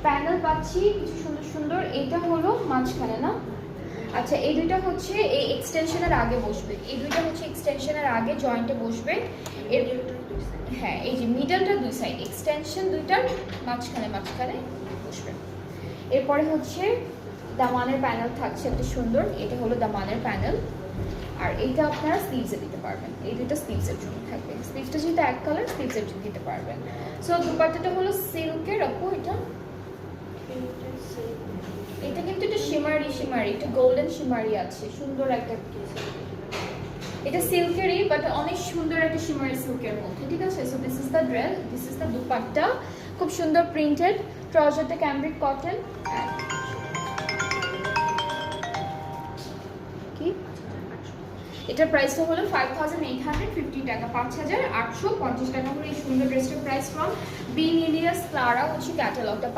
Panel পাচ্ছি কিছু সুন্দর সুন্দর। এইটা হলো মাঝখানে না, আচ্ছা এই দুইটা হচ্ছে এই এক্সটেনশনের আগে বসবে, এই দুইটা হচ্ছে এক্সটেনশনের আগে জয়েন্টে বসবে। এর হ্যাঁ এই যে মিডলটা দুই সাইড, এক্সটেনশন দুইটার মাঝখানে মাঝখানে বসবে। এরপরে হচ্ছে দামানের প্যানেল থাকছে একটা সুন্দর, এটা হলো দামানের প্যানেল। আর এইটা আপনারা স্লিভসে দিতে পারবেন, এই দুটো স্লিভসের জন্য থাকবে। স্লিভসটা যেহেতু এক কালার, স্লিভসের জন্য দিতে পারবেন। সো দুপাট্টাটা হলো সিল্কের আপু, এটা কিন্তু একটু শিমারি শিমারি, একটু গোল্ডেন শিমারি আছে, সুন্দর একটা। এটা সিল্কেরই বাট অনেক সুন্দর একটা শিমারি সিল্কের মধ্যে, ঠিক আছে। So this is the dress, this is the dupatta, খুব সুন্দর প্রিন্টেড। ট্রাউজারটা cambric cotton. কি এটার প্রাইসটা হলো 5850 টাকা, 5850 টাকা হলো এই সুন্দর ড্রেসটার প্রাইস। ফ্রম বি নিলিয়াস ক্লারা হচ্ছে ক্যাটালগটা।